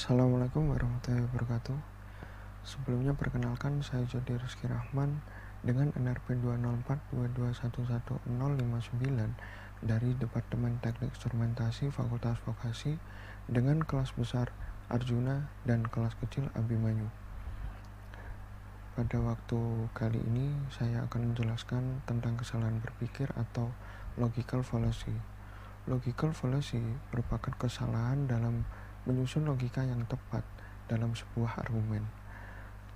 Assalamualaikum warahmatullahi wabarakatuh. Sebelumnya perkenalkan, saya Jody Rizky Rahman dengan NRP 20422111059 dari Departemen Teknik Instrumentasi Fakultas Vokasi dengan kelas besar Arjuna dan kelas kecil Abimanyu. Pada waktu kali ini saya akan menjelaskan tentang kesalahan berpikir atau logical fallacy. Logical fallacy merupakan kesalahan dalam menyusun logika yang tepat dalam sebuah argumen.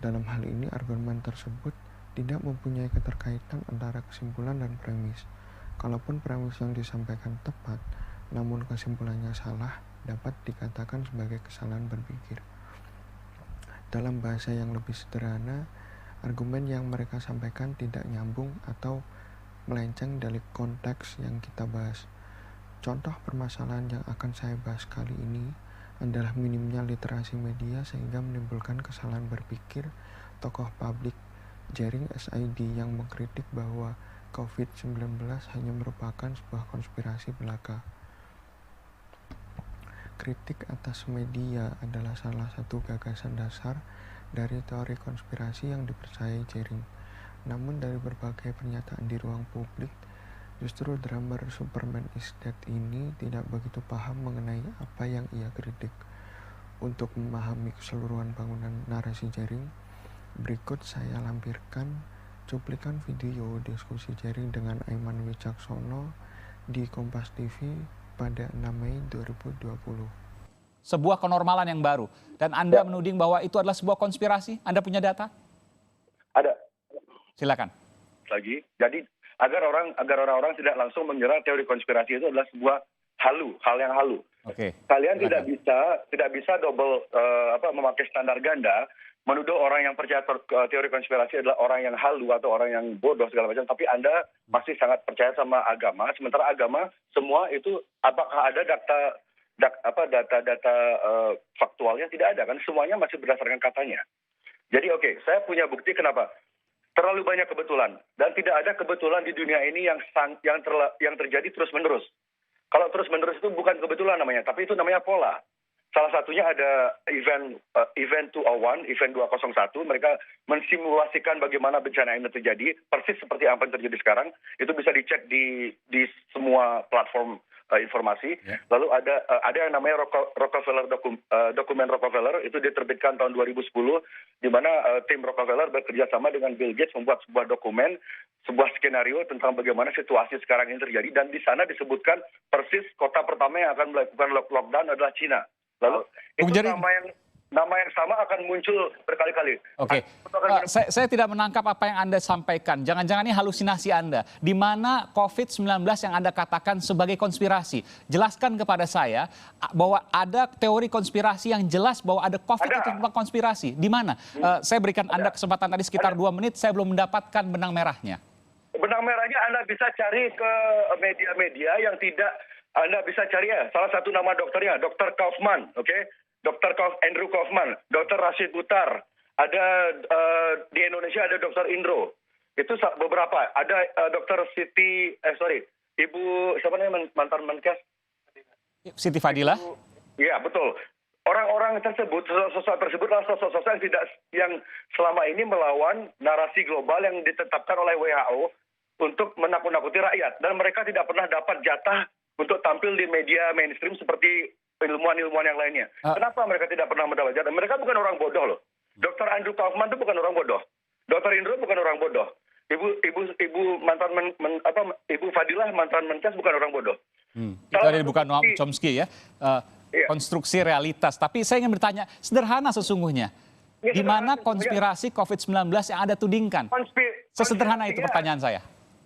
Dalam hal ini, argumen tersebut tidak mempunyai keterkaitan antara kesimpulan dan premis. Kalaupun premis yang disampaikan tepat, namun kesimpulannya salah, dapat dikatakan sebagai kesalahan berpikir. Dalam bahasa yang lebih sederhana, argumen yang mereka sampaikan tidak nyambung atau melenceng dari konteks yang kita bahas. Contoh permasalahan yang akan saya bahas kali ini adalah minimnya literasi media sehingga menimbulkan kesalahan berpikir tokoh publik Jering SID yang mengkritik bahwa COVID-19 hanya merupakan sebuah konspirasi belaka. Kritik atas media adalah salah satu gagasan dasar dari teori konspirasi yang dipercayai Jering. Namun dari berbagai pernyataan di ruang publik, justru drummer Superman is Dead ini tidak begitu paham mengenai apa yang ia kritik. Untuk memahami keseluruhan bangunan narasi Jering, berikut saya lampirkan cuplikan video diskusi Jering dengan Aiman Wicaksono di Kompas TV pada 6 Mei 2020. Sebuah kenormalan yang baru. Dan Anda menuding bahwa itu adalah sebuah konspirasi? Anda punya data? Ada. Silakan. Lagi. Jadi agar orang-orang tidak langsung mengira teori konspirasi itu adalah sebuah hal yang halu. Oke. Kalian Silakan. tidak bisa double memakai standar ganda menuduh orang yang percaya teori konspirasi adalah orang yang halu atau orang yang bodoh segala macam, tapi Anda masih sangat percaya sama agama, sementara agama semua itu apakah ada data faktualnya? Tidak ada kan, semuanya masih berdasarkan katanya. Jadi oke, saya punya bukti kenapa. Terlalu banyak kebetulan dan tidak ada kebetulan di dunia ini yang terjadi terus-menerus. Kalau terus-menerus itu bukan kebetulan namanya, tapi itu namanya pola. Salah satunya ada event 201, event 201, mereka mensimulasikan bagaimana bencana ini terjadi, persis seperti apa yang terjadi sekarang. Itu bisa dicek di semua platform informasi. Yeah. Lalu ada yang namanya Rockefeller dokumen Rockefeller, itu diterbitkan tahun 2010, di mana tim Rockefeller bekerja sama dengan Bill Gates membuat sebuah dokumen, sebuah skenario tentang bagaimana situasi sekarang ini terjadi, dan di sana disebutkan persis kota pertama yang akan melakukan lockdown adalah Cina. Lalu itu nama yang sama akan muncul berkali-kali. Oke. Saya tidak menangkap apa yang Anda sampaikan. Jangan-jangan ini halusinasi Anda. Di mana COVID-19 yang Anda katakan sebagai konspirasi? Jelaskan kepada saya bahwa ada teori konspirasi yang jelas bahwa ada COVID itu sebuah konspirasi. Di mana? Saya berikan Anda kesempatan tadi sekitar 2 menit, saya belum mendapatkan benang merahnya. Benang merahnya Anda bisa cari ke media-media yang tidak. Anda bisa cari ya, salah satu nama dokternya, Dr. Kaufman, oke? Andrew Kaufman, Dr. Rashid Butar, ada di Indonesia ada Dr. Indro. Itu beberapa. Ada Dr. Ibu siapa namanya mantan Menkes? Siti Fadila? Iya, betul. Orang-orang tersebut, sosok tersebut adalah sosok-sosok yang selama ini melawan narasi global yang ditetapkan oleh WHO untuk menakut-nakuti rakyat, dan mereka tidak pernah dapat jatah untuk tampil di media mainstream seperti ilmuwan-ilmuwan yang lainnya. Kenapa mereka tidak pernah mendapat jatah? Mereka bukan orang bodoh loh. Dr. Andrew Kaufman itu bukan orang bodoh. Dr. Indro bukan orang bodoh. Ibu Fadilah mantan Menkes bukan orang bodoh. Itu ada bukan Noam Chomsky ya. Konstruksi realitas. Tapi saya ingin bertanya, sederhana sesungguhnya. Di mana konspirasi COVID-19 yang Anda tudingkan? Sesederhana itu pertanyaan saya.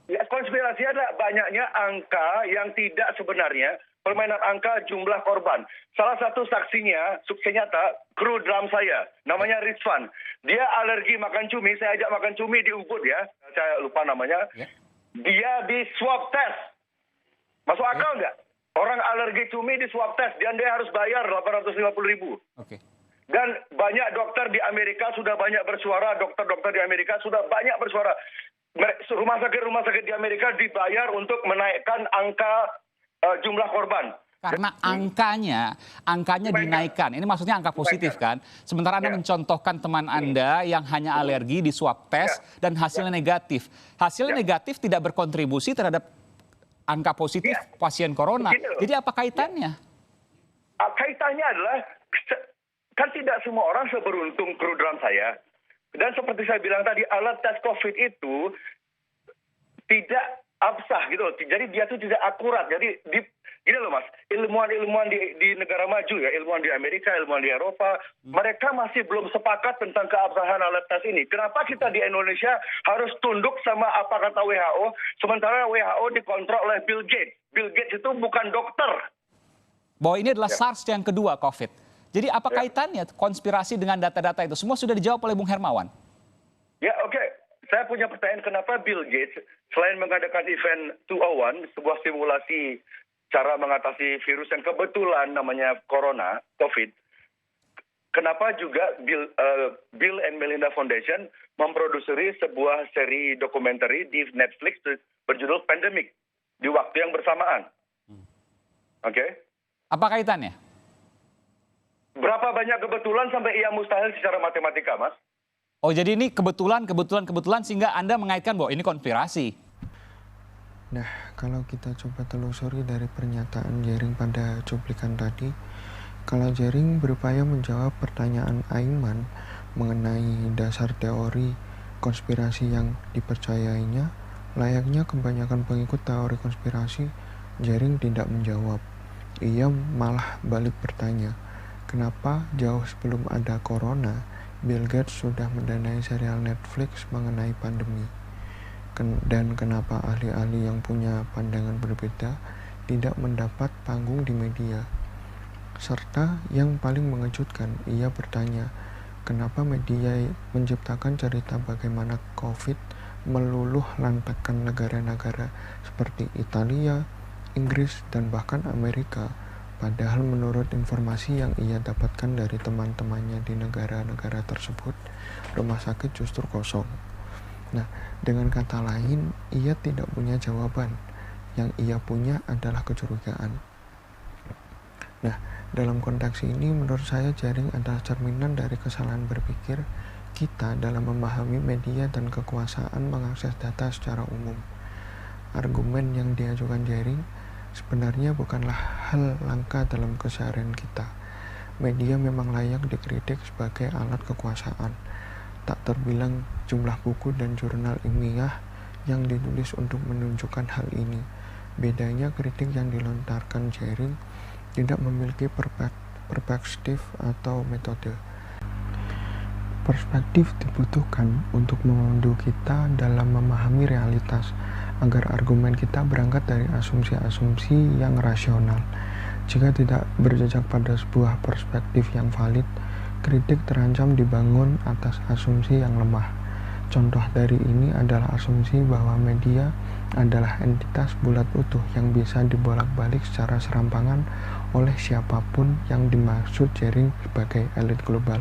Ya, konspirasi adalah banyaknya angka yang tidak sebenarnya, permainan angka jumlah korban. Salah satu saksinya, sukses nyata, kru drum saya, namanya Rizwan. Dia alergi makan cumi, saya ajak makan cumi di Ubud ya, saya lupa namanya. Yeah. Dia di swab test. Masuk akal nggak? Orang alergi cumi di swab test, dan dia harus bayar 850.000. Okay. Dan banyak dokter di Amerika sudah banyak bersuara, dokter-dokter di Amerika sudah banyak bersuara. Rumah sakit di Amerika dibayar untuk menaikkan angka jumlah korban. Karena angkanya dinaikkan. Ini maksudnya angka positif kan? Sementara Anda mencontohkan teman Anda yang hanya alergi di swab tes dan hasilnya negatif. Hasilnya negatif tidak berkontribusi terhadap angka positif pasien corona. Jadi apa kaitannya? Kaitannya adalah kan tidak semua orang seberuntung kerudraan saya. Dan seperti saya bilang tadi, alat tes COVID itu tidak absah gitu loh. Jadi dia itu tidak akurat. Jadi gini loh Mas, ilmuwan-ilmuwan di negara maju ya, ilmuwan di Amerika, ilmuwan di Eropa, mereka masih belum sepakat tentang keabsahan alat tes ini. Kenapa kita di Indonesia harus tunduk sama apa kata WHO, sementara WHO dikontrol oleh Bill Gates. Bill Gates itu bukan dokter. Bahwa ini adalah SARS yang kedua COVID. Jadi apa kaitannya konspirasi dengan data-data itu? Semua sudah dijawab oleh Bung Hermawan. Ya oke. Saya punya pertanyaan, kenapa Bill Gates selain mengadakan event 201, sebuah simulasi cara mengatasi virus yang kebetulan namanya Corona, COVID, kenapa juga Bill and Melinda Foundation memproduksi sebuah seri dokumenter di Netflix berjudul Pandemic di waktu yang bersamaan? Oke? Apa kaitannya? Berapa banyak kebetulan sampai ia mustahil secara matematika, Mas? Oh jadi ini kebetulan sehingga Anda mengaitkan bahwa ini konspirasi. Nah, kalau kita coba telusuri dari pernyataan Jering pada cuplikan tadi, kalau Jering berupaya menjawab pertanyaan Aiman mengenai dasar teori konspirasi yang dipercayainya, layaknya kebanyakan pengikut teori konspirasi, Jering tidak menjawab. Ia malah balik bertanya, kenapa jauh sebelum ada corona, Bill Gates sudah mendanai serial Netflix mengenai pandemi? Dan kenapa ahli-ahli yang punya pandangan berbeda tidak mendapat panggung di media? Serta yang paling mengejutkan, ia bertanya, kenapa media menciptakan cerita bagaimana COVID meluluh lantakkan negara-negara seperti Italia, Inggris, dan bahkan Amerika, padahal menurut informasi yang ia dapatkan dari teman-temannya di negara-negara tersebut, rumah sakit justru kosong. Nah, dengan kata lain, ia tidak punya jawaban. Yang ia punya adalah kecurigaan. Nah, dalam konteks ini menurut saya Jering adalah cerminan dari kesalahan berpikir kita dalam memahami media dan kekuasaan mengakses data secara umum. Argumen yang diajukan Jering sebenarnya bukanlah hal langka dalam keseharian kita. Media memang layak dikritik sebagai alat kekuasaan. Tak terbilang jumlah buku dan jurnal ilmiah yang ditulis untuk menunjukkan hal ini. Bedanya kritik yang dilontarkan Jering tidak memiliki perspektif atau metode. Perspektif dibutuhkan untuk memandu kita dalam memahami realitas, agar argumen kita berangkat dari asumsi-asumsi yang rasional. Jika tidak berjejak pada sebuah perspektif yang valid, kritik terancam dibangun atas asumsi yang lemah. Contoh dari ini adalah asumsi bahwa media adalah entitas bulat utuh yang bisa dibolak-balik secara serampangan oleh siapapun yang dimaksud Jering sebagai elit global.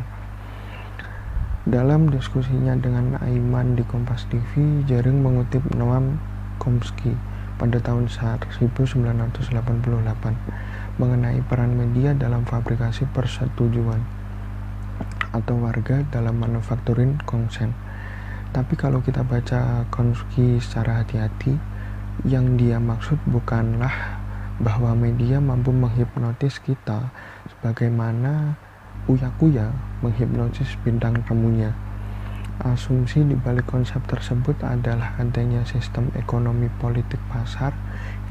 Dalam diskusinya dengan Aiman di Kompas TV, Jering mengutip Noam Chomsky pada tahun 1988 mengenai peran media dalam fabrikasi persetujuan atau warga dalam manufacturing consent. Tapi kalau kita baca Chomsky secara hati-hati, yang dia maksud bukanlah bahwa media mampu menghipnotis kita sebagaimana Uya-Kuya menghipnotis bintang tamunya. Asumsi di balik konsep tersebut adalah adanya sistem ekonomi politik pasar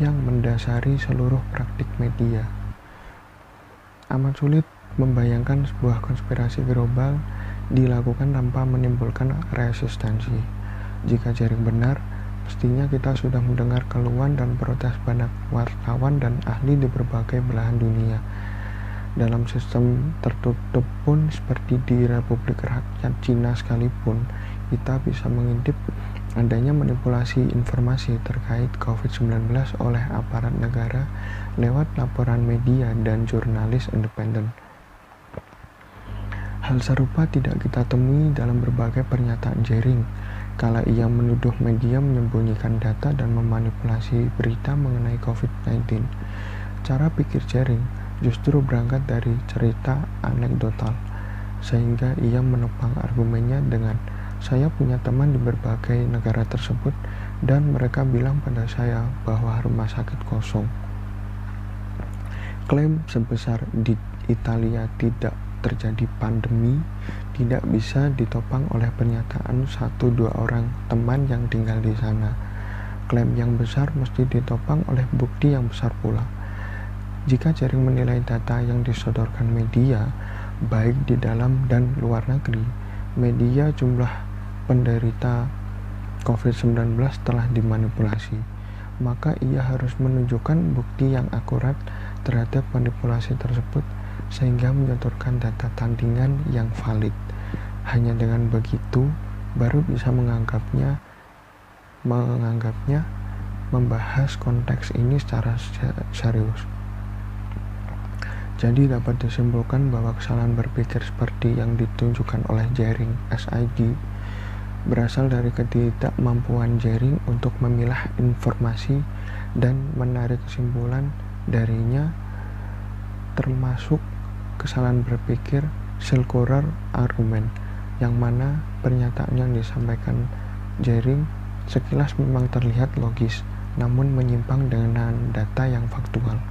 yang mendasari seluruh praktik media. Amat sulit membayangkan sebuah konspirasi global dilakukan tanpa menimbulkan resistensi. Jika Jering benar, mestinya kita sudah mendengar keluhan dan protes banyak wartawan dan ahli di berbagai belahan dunia. Dalam sistem tertutup pun seperti di Republik Rakyat Cina sekalipun, kita bisa mengintip adanya manipulasi informasi terkait COVID-19 oleh aparat negara lewat laporan media dan jurnalis independen. Hal serupa tidak kita temui dalam berbagai pernyataan Jering, kala ia menuduh media menyembunyikan data dan memanipulasi berita mengenai COVID-19. Cara pikir Jering justru berangkat dari cerita anekdotal, sehingga ia menopang argumennya dengan, "Saya punya teman di berbagai negara tersebut dan mereka bilang pada saya bahwa rumah sakit kosong." Klaim sebesar di Italia tidak terjadi pandemi tidak bisa ditopang oleh pernyataan 1-2 orang teman yang tinggal di sana. Klaim yang besar mesti ditopang oleh bukti yang besar pula. Jika Jering menilai data yang disodorkan media, baik di dalam dan luar negeri, media jumlah penderita COVID-19 telah dimanipulasi, maka ia harus menunjukkan bukti yang akurat terhadap manipulasi tersebut sehingga menyodorkan data tandingan yang valid. Hanya dengan begitu, baru bisa menganggapnya membahas konteks ini secara serius. Jadi dapat disimpulkan bahwa kesalahan berpikir seperti yang ditunjukkan oleh Jering SID berasal dari ketidakmampuan Jering untuk memilah informasi dan menarik kesimpulan darinya, termasuk kesalahan berpikir circular argument, yang mana pernyataan yang disampaikan Jering sekilas memang terlihat logis, namun menyimpang dengan data yang faktual.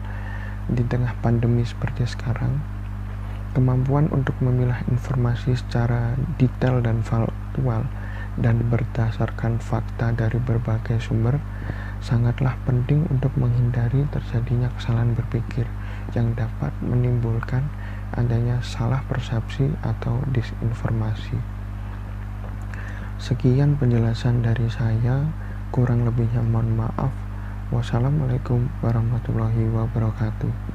Di tengah pandemi seperti sekarang, kemampuan untuk memilah informasi secara detail dan faktual dan berdasarkan fakta dari berbagai sumber sangatlah penting untuk menghindari terjadinya kesalahan berpikir yang dapat menimbulkan adanya salah persepsi atau disinformasi. Sekian penjelasan dari saya, kurang lebihnya mohon maaf. Wassalamualaikum warahmatullahi wabarakatuh.